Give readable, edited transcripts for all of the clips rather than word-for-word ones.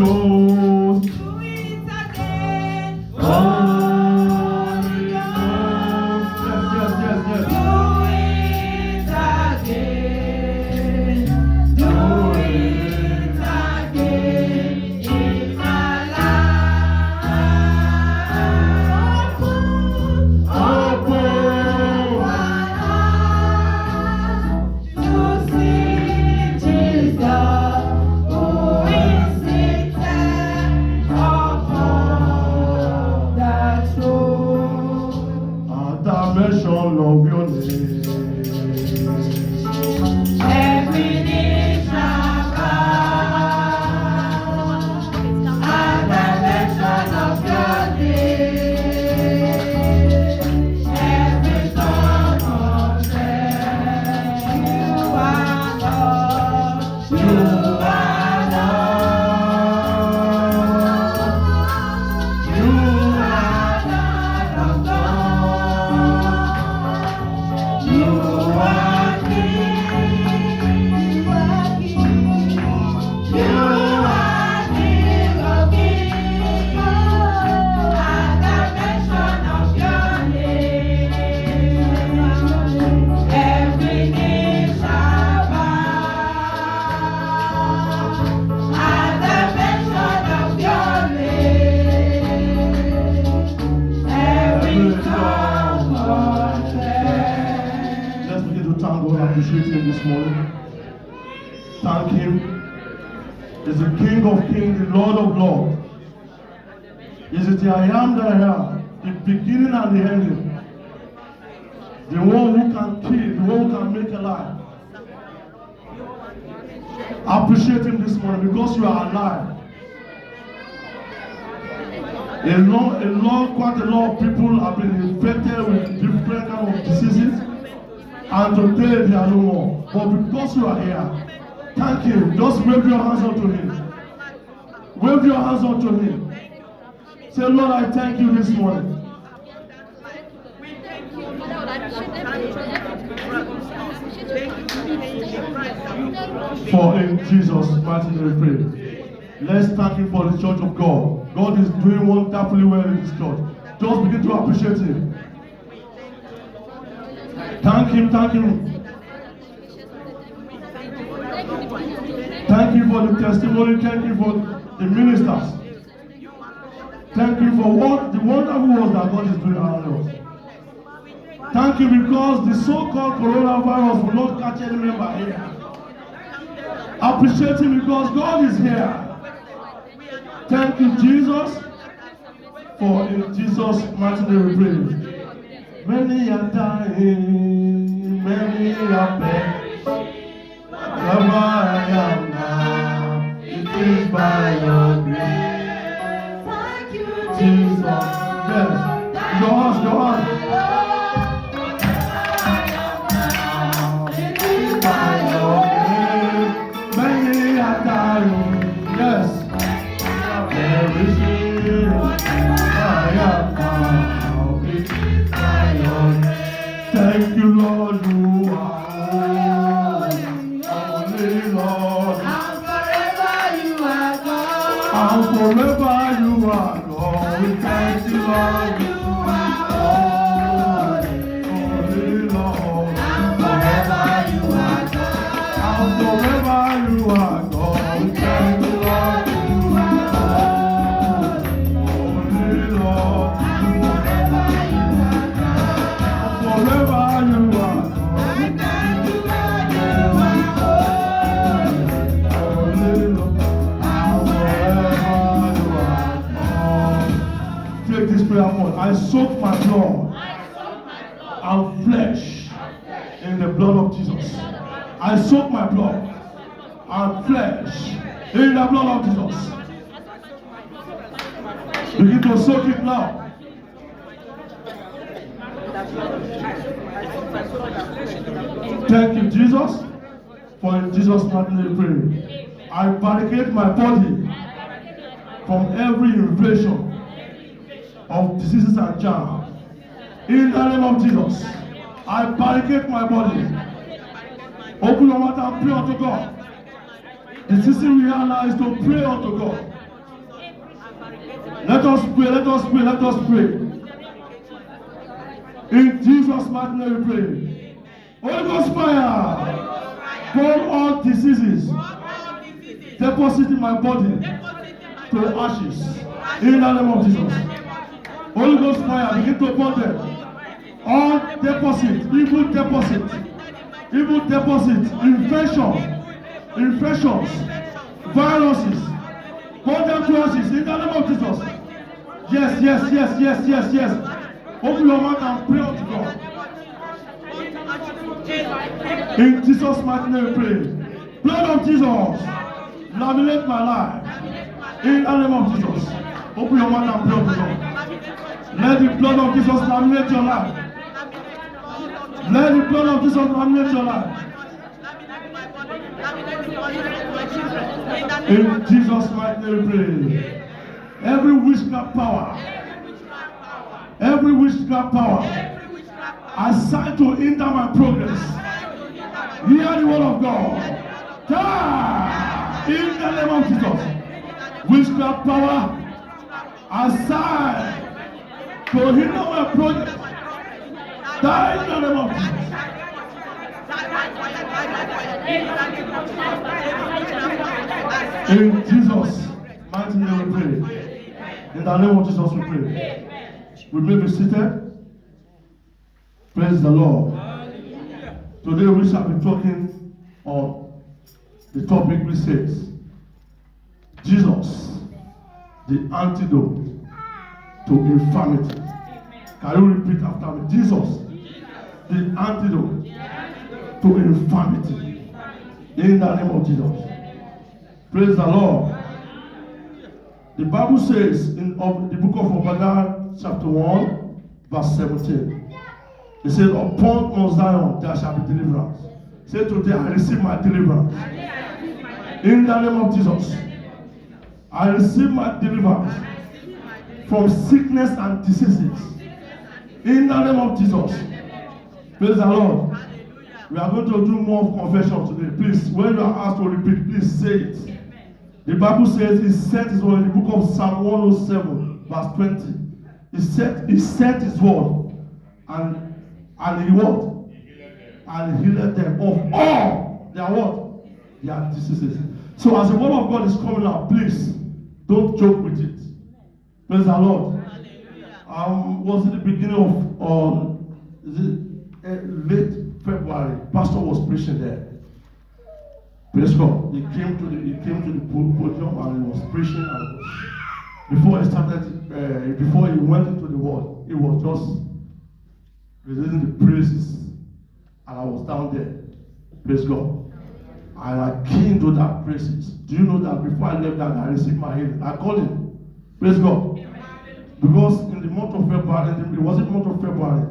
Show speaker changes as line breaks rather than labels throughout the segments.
Ghost.
Do it again.
Holy Ghost. Yes.
Do it again. Do it again in my life. Open my eyes to see Jesus, who is seated upon the throne.
At the mention of your name.
Every knee shall bow at the mention of your name. Every tongue confess you are Lord. You are Lord. You are Lord of God. You are King. You are King. You are King of Kings. At the mention of your name, every knee shall bow. At the mention of your name, every tongue confess.
Let's begin to thank God and appreciate Him this morning. Thank Him. He's the King of Kings, the Lord of Lords. He's the I am that I am, the beginning and the ending. The one who can kill, the one who can make alive. Appreciate Him this morning because you are alive. Quite a lot of people have been infected with different kind of diseases, and today they are no more. But because you are here, thank Him. Just wave your hands unto Him. Wave your hands unto Him. Say, Lord, I thank you this morning. For in Jesus' mighty name we pray. Let's thank Him for the church of God. God is doing wonderfully well in this church. Just begin to appreciate Him. Thank Him, thank Him. Thank you for the testimony. Thank you for the ministers. Thank you for what the wonderful work that God is doing around us. Thank you because the so-called coronavirus will not catch any member here. Appreciate Him because God is here. Thank you, Jesus, for in Jesus' mighty name we pray. Many are dying, many are perishing. Wherever I am now, it is by your grace.
Thank you,
Jesus. Yes. Your hands, your hands.
It is by your grace.
Many are dying, yes. Perishing. I am now, it is by your grace. Thank you, Lord, you are holy, Lord.
And forever you are God.
And forever you are God. We thank you, Lord, you are holy, Lord.
And forever you are God.
And forever you are God. We thank you, Lord, you are holy, Lord.
And forever you are God.
Forever you are God.
I thank you, Lord, you are
Holy, Lord. And forever you are God. Take this prayer point. I soak my blood and flesh in the blood of Jesus. I soak my blood and flesh in the blood of Jesus. Begin to soak it now. Thank you, Jesus, for in Jesus' mighty name we pray. I barricade my body from every invasion of diseases and germs. In the name of Jesus, I barricade my body. Open your mouth and pray unto God. The season we are now is to pray unto God. Let us pray, let us pray, let us pray. In Jesus' mighty name we pray. Holy Ghost fire, burn all diseases deposit in my body to ashes. In the name of Jesus. Holy Ghost fire, begin to burn them. All deposit, evil deposit, infections, viruses, burn them to ashes in the name of Jesus. Yes. Open your mouth and pray unto God. In Jesus' mighty name we pray. Blood of Jesus, laminate my life. In the name of Jesus. Open your mouth and pray unto God. Let the blood of Jesus laminate your life. Let the blood of Jesus laminate your life. In Jesus' mighty name we pray. Every witchcraft power assigned to hinder my progress, hear the word of God. Die in the name of Jesus. Witchcraft power assigned to hinder my progress, die in the name of Jesus. In Jesus' mighty name we pray. In the name of Jesus we pray. We may be seated. Praise the Lord. Today we shall be talking on the topic which says Jesus, the antidote to infirmity. Can you repeat after me? Jesus, the antidote to infirmity. In the name of Jesus. Praise the Lord. The Bible says in the book of Obadiah chapter 1 verse 17. It says, upon Mount Zion there shall be deliverance. Say today, I receive my deliverance. In the name of Jesus. I receive my deliverance from sickness and diseases. In the name of Jesus. Praise the Lord. We are going to do more confession today. Please, when you are asked to repeat, please say it. The Bible says he sent his word in the book of Psalm 107 verse 20. He sent his word and he what? And he healed them of all their what? Their diseases. So as the word of God is coming out, please don't joke with it. Praise the Lord. Was it the beginning of late February? Pastor was preaching there. Praise God. He came to the podium and he was preaching, and before he started, before he went into the word, he was just releasing the praises, and I was down there. Praise God. And I came to that praises. Do you know that before I left that, I received my healing? I called him. Praise God. Because in the month of February, it wasn't the month of February,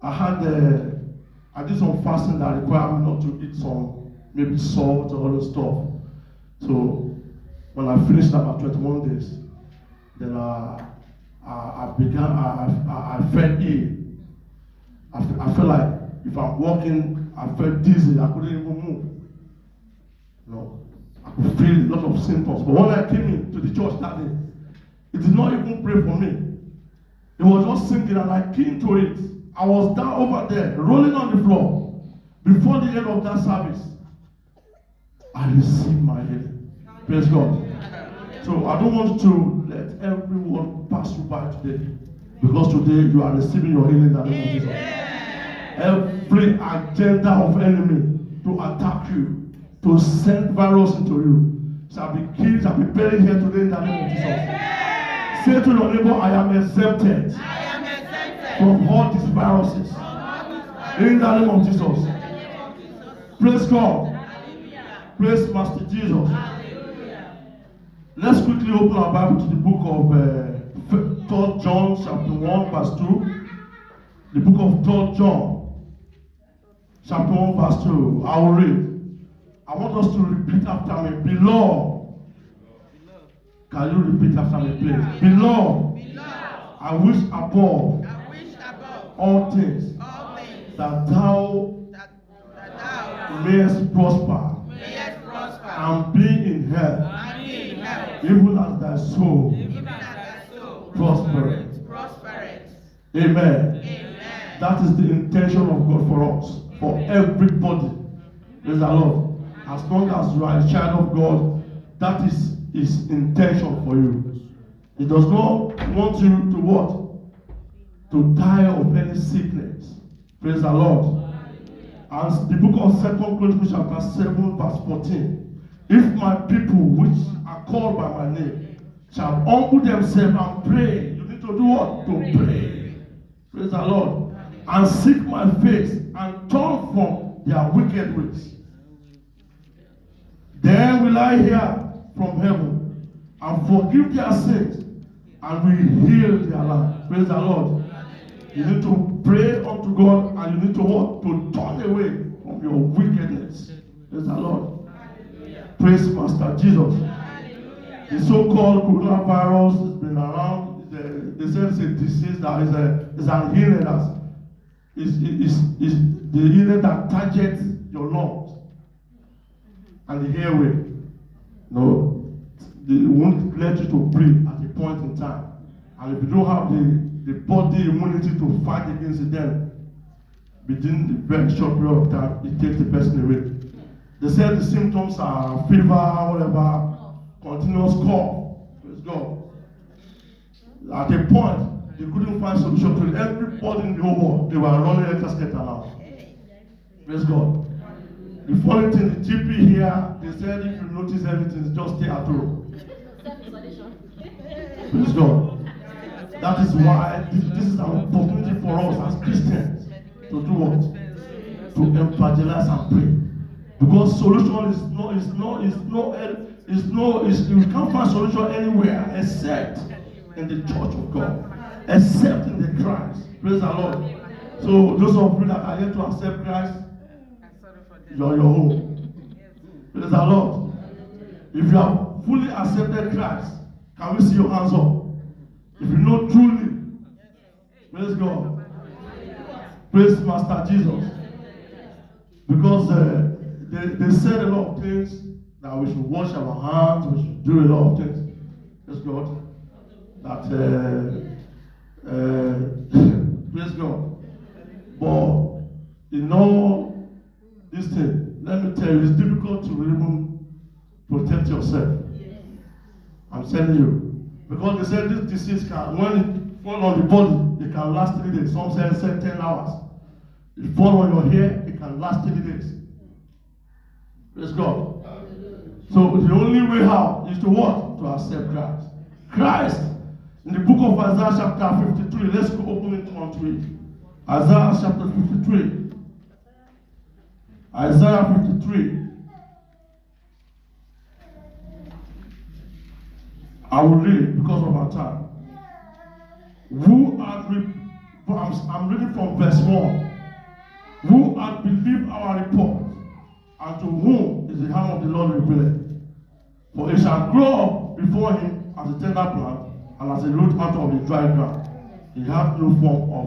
I did some fasting that required me not to eat some maybe salt or other stuff. So when I finished about 21 days, then I felt ill. I felt like if I'm walking, I felt dizzy. I couldn't even move. I could feel a lot of symptoms. But when I came into the church that day, it did not even pray for me. It was just sinking, and I came to it. I was down over there, rolling on the floor. Before the end of that service, I received my healing. Praise God. So I don't want to let everyone pass you by today, because today you are receiving your healing in the name of Jesus. Every agenda of enemy to attack you, to send virus into you, shall be killed, shall be buried here today in the name of Jesus. Say to your neighbor, I am exempted from all these viruses. In the name of Jesus. Praise God. Praise Master Jesus. Let's quickly open our Bible to the book of 3 John chapter 1 verse 2. The book of 3 John chapter 1 verse 2. I will read. I want us to repeat after me. Beloved. Can you repeat after me, please? Beloved. I wish above all things that thou mayest prosper and be in health, even as thy soul prospereth.
Prospereth.
Amen.
Amen.
That is the intention of God for us, for everybody. Praise the Lord. As long as you are a child of God, that is His intention for you. He does not want you to what? To die of any sickness. Praise the Lord. And the book of 2 Chronicles chapter 7 verse 14. If my people which are called by my name shall humble themselves and pray. You need to do what? To pray. Praise the Lord. And seek my face and turn from their wicked ways. Then will I hear from heaven and forgive their sins and will heal their land. Praise the Lord. You need to pray unto God and you need to what? To turn away from your wickedness. Praise the Lord. Praise Master Jesus. The so-called coronavirus has been around. They say it's a disease that is an illness. Is the illness that targets your lungs and the airway. No, they won't let you to breathe at a point in time. And if you don't have the body immunity to fight against it, then within a very short period of time, it takes the person away. They said the symptoms are fever, whatever, continuous cough. Praise God. At a point, they couldn't find solution to it. Everybody in the whole world, they were running a casket now. Praise God. The funny thing, the GP here, they said if you notice anything, just stay at home. Praise God. That is why this is an opportunity for us as Christians to do what? To evangelize and pray. Because solution you can't find solution anywhere except in the church of God, except in the Christ. Praise the Lord. So those of you that are yet to accept Christ, you're your home. Praise the Lord. If you have fully accepted Christ, can we see your hands up? If you know truly, praise God. Praise Master Jesus. Because they said a lot of things that we should wash our hands, we should do a lot of things. Praise God. That praise God. But in all this thing, let me tell you, it's difficult to even protect yourself. I'm telling you. Because they said this disease can, when it falls on the body, it can last 3 days. Some say 10 hours. If it falls on your hair, it can last 3 days. Praise God. So the only way out is to what? To accept Christ. Christ, in the book of Isaiah chapter 53, let's go open it onto it. Isaiah chapter 53. Isaiah 53. I will read it because of our time. I'm reading from verse 1. Who hath believed our report, and to whom is the hand of the Lord revealed? For it shall grow up before him as a tender plant, and as a root out of the dry ground. He hath no form of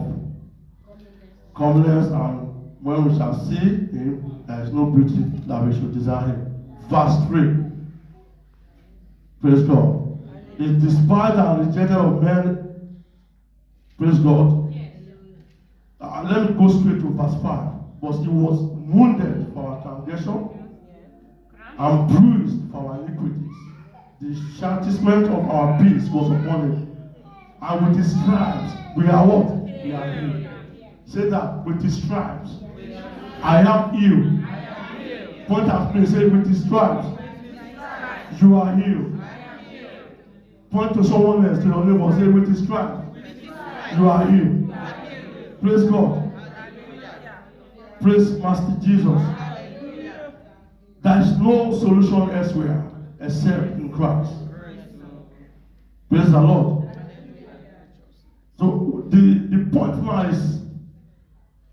comeliness, and when we shall see him, there is no beauty that we should desire him. Verse 3. Praise God. Is despised and rejected of men. Praise God. Let me go straight to verse 5. But he was wounded for our transgression and bruised for our iniquities. The chastisement of our peace was upon him. And with his stripes, we are what? We are healed. Say that. With his stripes, I am healed. Point at me. Say, with his stripes, you are healed. Point to someone else, to your neighbor, say, with his stripes, you are healed. Praise God. Praise Master Jesus. There is no solution elsewhere except in Christ. Praise the Lord. So the point now is,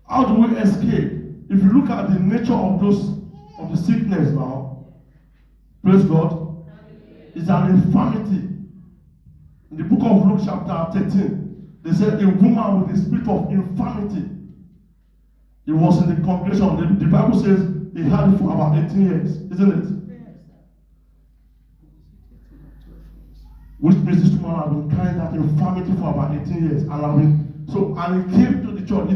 how do we escape? If you look at the nature of the sickness now, praise God, it's an infirmity. In the book of Luke chapter 13, they said a woman with a spirit of infirmity. He was in the congregation. The Bible says he had it for about 18 years, isn't it? which means this woman has been carrying that infirmity for about 18 years. And he came to the church.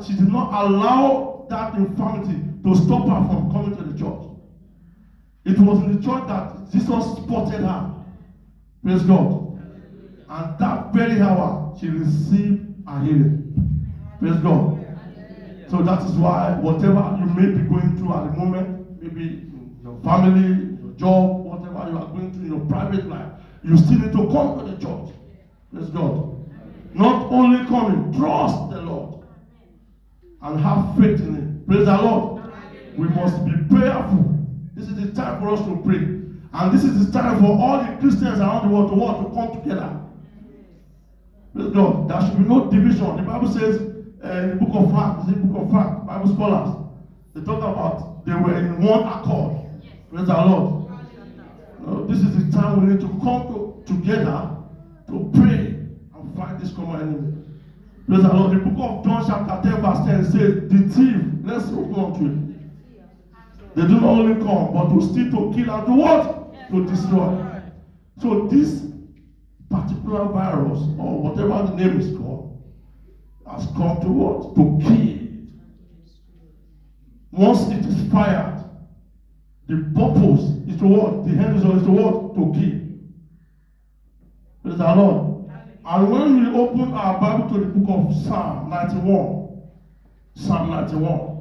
She did not allow that infirmity to stop her from coming to the church. It was in the church that Jesus spotted her. Praise God. And that very hour, she received a healing. Praise God. So that is why whatever you may be going through at the moment, maybe in your family, your job, whatever you are going through in your private life, you still need to come to the church. Praise God. Not only coming, trust the Lord and have faith in Him. Praise the Lord. We must be prayerful. This is the time for us to pray. And this is the time for all the Christians around the world to come together. Praise God. There should be no division. The Bible says in the book of Acts, Bible scholars, they talk about they were in one accord. Praise the Lord. This is the time we need to come together to pray and fight this common enemy. Praise the Lord. The book of John chapter 10 verse 10 says, the thief, let's open on to it. They do not only come, but to steal, to kill, and to what? To destroy. So this particular virus, or whatever the name is called, has come to what? To kill. Once it is fired, the purpose is to what? The end result is to what? To kill. Praise the Lord. And when we open our Bible to the book of Psalm 91, Psalm 91,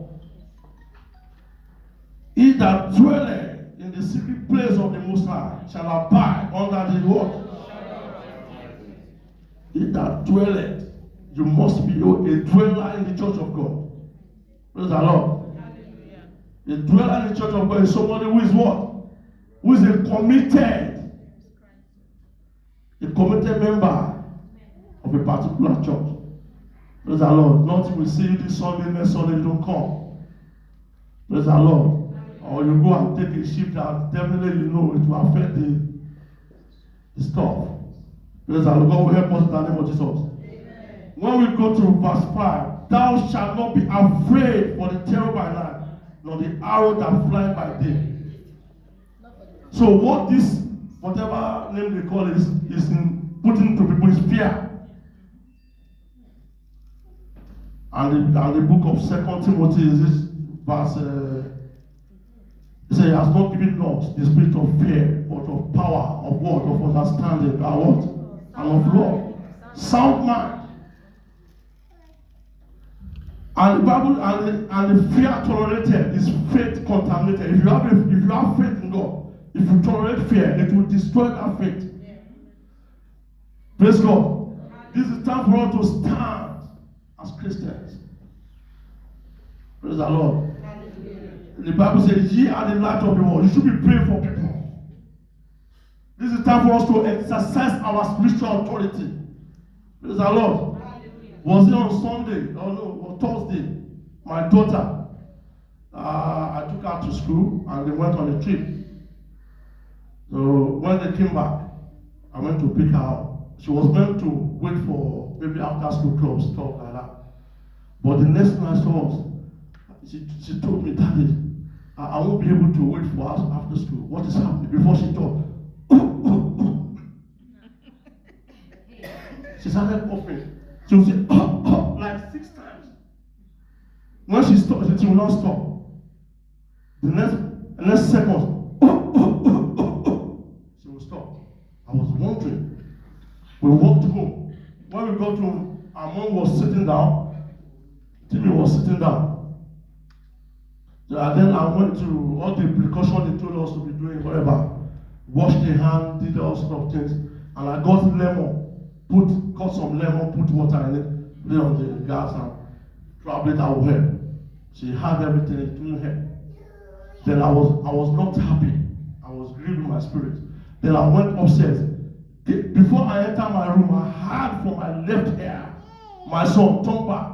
he that dwelleth in the secret place of the Most High shall abide under the what? He that dwelleth, you must be a dweller in the church of God. Praise the Lord. A dweller in the church of God is somebody who is what? Who is a committed member of a particular church. Praise the Lord. Not we see you this Sunday, next Sunday you don't come. Praise the Lord. Or you go and take a shift that definitely you know it will affect the stuff. Praise the Lord. God will help us in the name of Jesus. Amen. When we go to verse 5, thou shalt not be afraid for the terror by night, nor the arrow that flies by day. So what this, whatever name they call it, is in putting to people is fear. And the book of 2 Timothy is this verse. He said, he has not given us the spirit of fear, but of power, of what? Of understanding, and what? And of love. Sound mind. And the Bible and the fear tolerated is faith contaminated. If you have faith in God, if you tolerate fear, it will destroy that faith. Praise God. This is time for us to stand as Christians. Praise the Lord. The Bible says, ye are the light of the world. You should be praying for people. This is time for us to exercise our spiritual authority. Praise the Lord. Was it on Sunday? Oh no, or Thursday? My daughter, I took her to school and they went on a trip. So when they came back, I went to pick her up. She was meant to wait for maybe after school clubs, stuff like that. But the next thing I saw was, she told me, Daddy, I won't be able to wait for us after school. What is happening? Before she talked, she started coughing. She would say, like 6 times. When she stopped, she will not stop. The next second, she will stop. I was wondering. We walked home. When we got home, our mom was sitting down. Timmy was sitting down. And then I went to all the precautions they told us to be doing, whatever. Washed the hand, did all sorts of things. And I got lemon, cut some lemon, put water in it, put it on the gas, and probably that will help. She had everything, it didn't help. Then I was not happy. I was grieved in my spirit. Then I went upstairs. Before I entered my room, I heard from my left ear, my son turned back,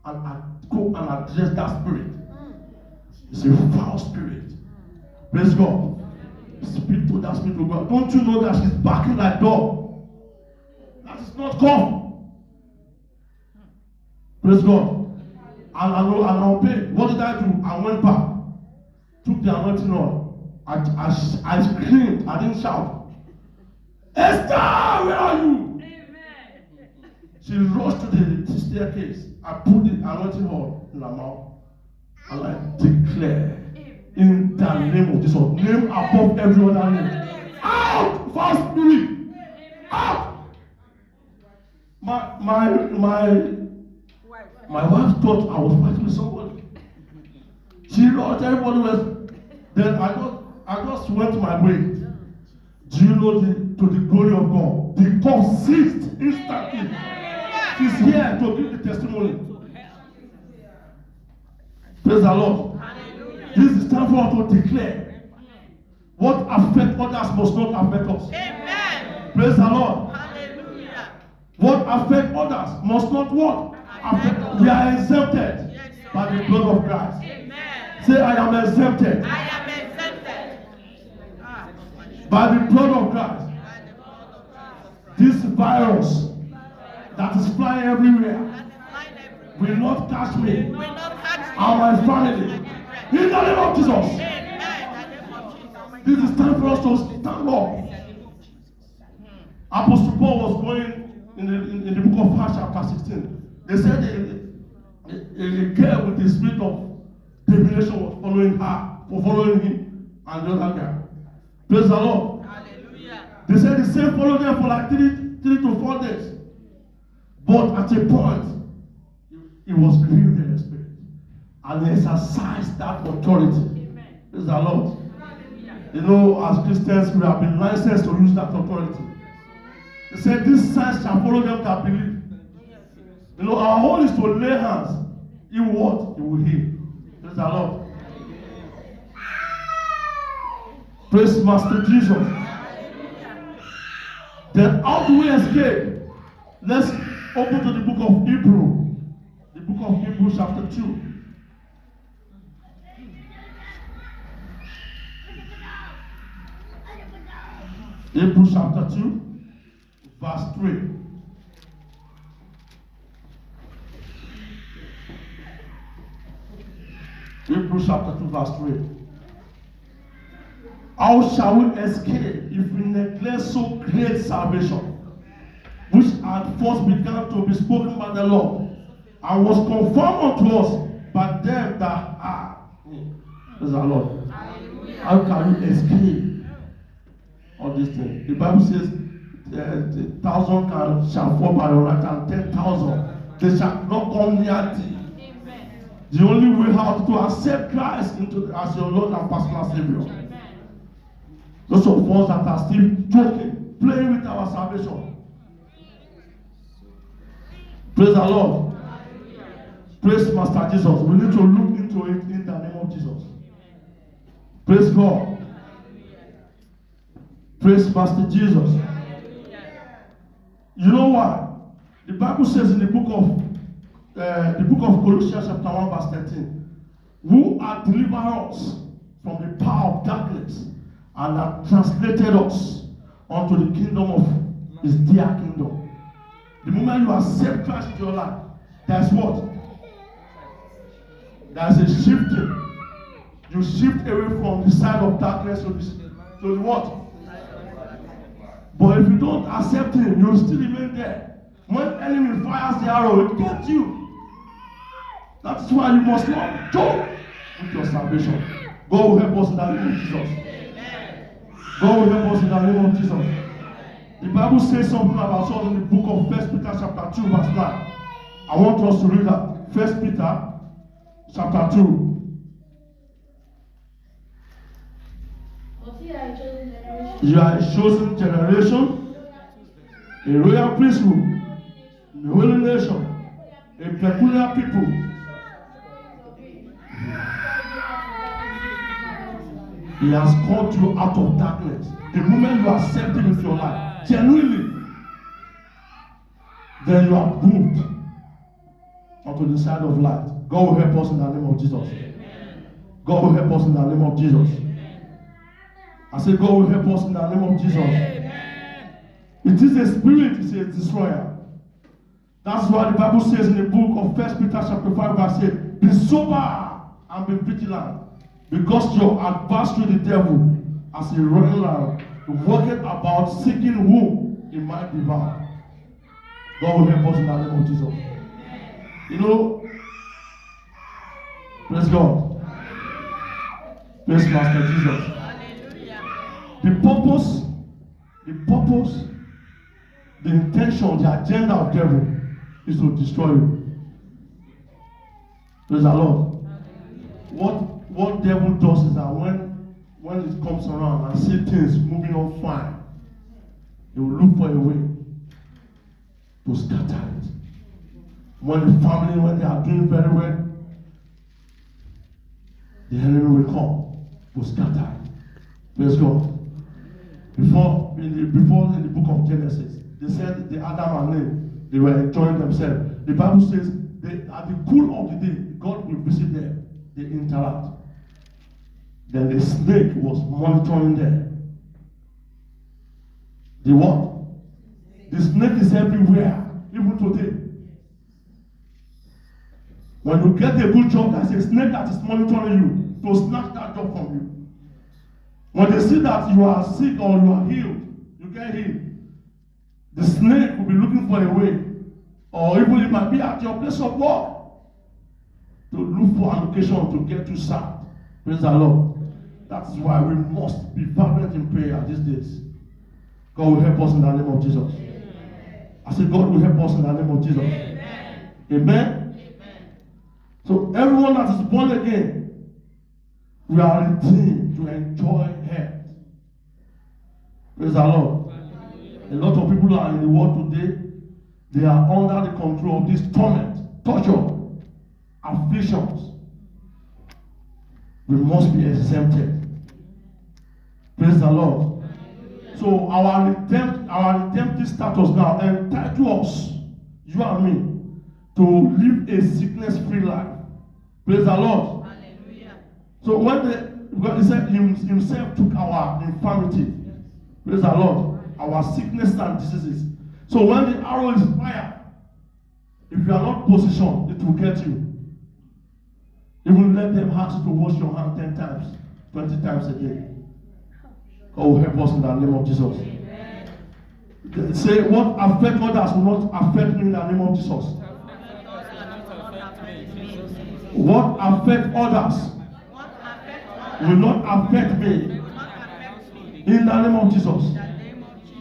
and I go and address that spirit. It's a foul spirit. Praise God. Speak to that spirit of God. Don't you know that she's barking like dog? That is not come. Praise God. And I obeyed. What did I do? I went back. Took the anointing on. I screamed. I didn't shout. Esther, where are you? She rushed to the staircase. I put the anointing oil in her mouth. And I declare in the name of Jesus, name above every other name. Out! Foul spirit! Out! My wife thought I was fighting with somebody. She wrote, everybody was. Then I just went my way. Do you know to the glory of God? The cup ceased instantly. She's here to give the testimony. Praise the Lord. This is time for us to declare what affects others must not affect us.
Amen.
Praise the Lord.
Hallelujah.
What affects others must not what? Affect us. We are exempted by the blood of Christ.
Amen.
Say, I am exempted
I am exempted.
by the blood of Christ. This virus that is flying everywhere will not catch me
Will not catch me.
and my family. In the name of Jesus.
Amen.
This is time for us to stand up. Apostle Paul was going in the book of Acts chapter 16. They said a girl with the spirit of divination was following him and the other guy. Praise the Lord.
Hallelujah.
They said the same followed them for like 3 to 4 days. But at a point, he was grieved in the spirit. And he exercised that authority. Praise the Lord. You know, as Christians, we have been licensed to use that authority. He said, these signs shall follow them that believe. You know, our whole is to lay hands. He will what? He will heal. Praise the Lord. Praise Master Jesus. Then how do we escape? Let's open to the book of Hebrew. The book of Hebrews chapter 2. Hebrews chapter 2, verse 3. Hebrews chapter 2, verse 3. How shall we escape if we neglect so great salvation, which had first begun to be spoken by the Lord, and was confirmed unto us by them that are? Praise the Lord. How can we escape all these things? The Bible says, 1,000 shall fall by your right hand, 10,000 they shall not come near thee. The only way out to accept Christ as your Lord and personal Savior. Those of us that are still joking, playing with our salvation. Praise the Lord. Praise Master Jesus. We need to look into it in the name of Jesus. Praise God. Praise Master Jesus. You know what? The Bible says in the book of Colossians chapter 1 verse 13, who hath delivered us from the power of darkness and hath translated us unto the kingdom of his dear kingdom. The moment you accept Christ into your life, that's what? There's a shifting. You shift away from the side of darkness to the what? But if you don't accept him, you'll still remain there. When enemy fires the arrow, it gets you. That's why you must not joke with your salvation. God will help us in the name of Jesus. God will help us in the name of Jesus. The Bible says something about us in the book of 1 Peter chapter 2 verse 9. I want us to read that. 1 Peter chapter 2. You are a chosen generation, a royal priesthood, a holy nation, a peculiar people. He has called you out of darkness. The moment you accept him into your life, genuinely, then you are moved onto the side of light. God will help us in the name of Jesus. God will help us in the name of Jesus. I say God will help us in the name of Jesus. It is a spirit, it's a destroyer. That's why the Bible says in the book of 1 Peter chapter 5 verse 8, be sober and be vigilant, because your adversary the devil, as a roaring lion, walking about seeking whom he might devour. God will help us in the name of Jesus. You know, praise God. Praise Master Jesus. The purpose, the intention, the agenda of the devil is to destroy you. Praise the Lord. What devil does is that when it comes around and see things moving on fine, he will look for a way to scatter it. When they are doing very well, the enemy will come to scatter it. Praise God. Before in the book of Genesis, they said the Adam and Eve, they were enjoying themselves. The Bible says at the cool of the day, God will visit them. They interact. Then the snake was monitoring them. The what? The snake is everywhere, even today. When you get a good job, there's a snake that is monitoring you to snatch that job from you. When they see that you are sick or you are healed, you get healed, the snake will be looking for a way, or even it might be at your place of work, to look for an occasion to get you sacked. Praise the Lord. That is why we must be fervent in prayer these days. God will help us in the name of Jesus. Amen. I said God will help us in the name of Jesus. Amen. Amen. Amen. So everyone that is born again, we are redeemed to enjoy health. Praise the Lord. A lot of people are in the world today, they are under the control of this torment, torture, afflictions. We must be exempted. Praise the Lord. So our redemptive status now entitles us, you and me, to live a sickness-free life. Praise the Lord. Hallelujah. So because he said himself took our infirmity. Praise the Lord. Our sickness and diseases. So when the arrow is fired, if you are not positioned, it will get you. Even let them ask you to wash your hand 10 times, 20 times a day. God will help us in the name of Jesus. Amen. Say, what affect others will not affect me in the name of Jesus. What affect others will not affect me in the name of Jesus.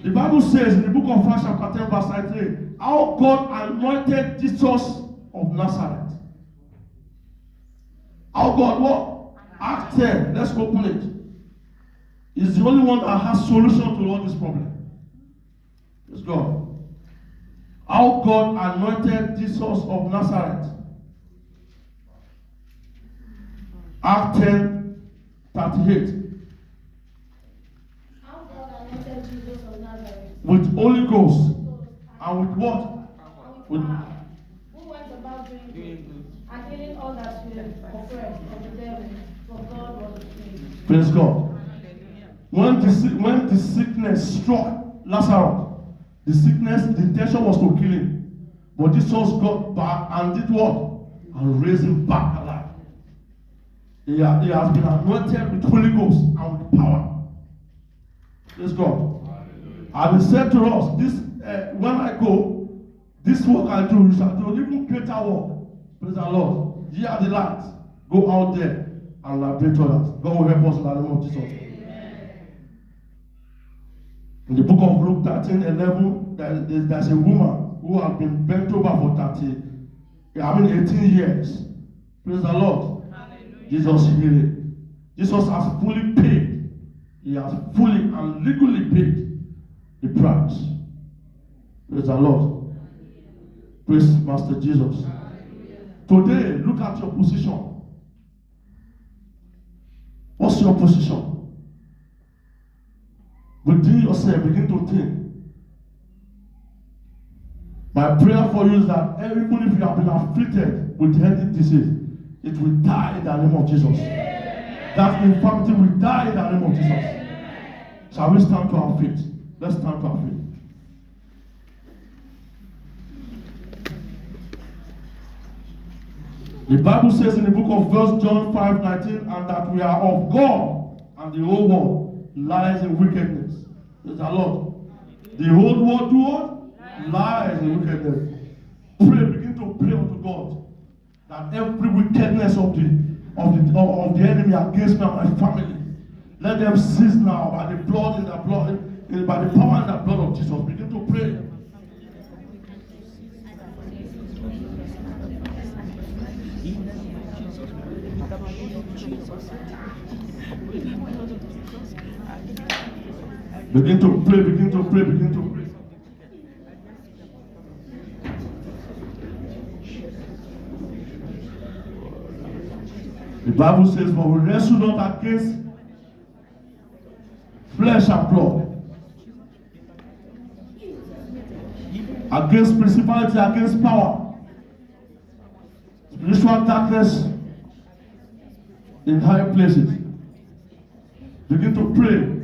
The Bible says in the book of Acts chapter 10 verse 93, how God anointed Jesus of Nazareth. How God what? Acts 10. Let's open it. He's the only one that has solution to all this problem. Let's go. How God anointed Jesus of Nazareth. Acts 10:38.
How God anointed Jesus of Nazareth.
With Holy Ghost. And with what? With
who went about doing good and healing all that were oppressed of the devil, for God was with him.
Praise God. When the sickness struck Lazarus, the intention was to kill him. But Jesus got back and did what? And raised him back alive. He has been anointed with Holy Ghost and with power. Praise God. And he said to us, when I go, this work I do, you shall do even greater work. Praise the Lord. Ye are the light. Go out there and liberate others. God will help us in the name of Jesus. In the book of Luke 13:11, there's a woman who has been bent over for 18 years. Praise the Lord. Hallelujah. Jesus healed. Jesus has fully paid. He has fully and legally paid the price. Praise the Lord. Praise Master Jesus. Today, look at your position. What's your position? Within yourself, begin to think. My prayer for you is that even if you have been afflicted with any disease, it will die in the name of Jesus. That infirmity will die in the name of Jesus. Shall we stand to our feet? Let's stand to our feet. The Bible says in the book of 1 John 5:19, and that we are of God, and the whole world lies in wickedness. There's a lot. The whole world do what? Lies and wickedness. Pray, begin to pray unto God that every wickedness of the enemy against me and my family, let them cease now by the blood in the blood, by the power and the blood of Jesus. Begin to pray. Begin to pray, begin to pray, begin to pray. The Bible says, for we wrestle not against flesh and blood, against principality, against power, spiritual darkness in high places. Begin to pray.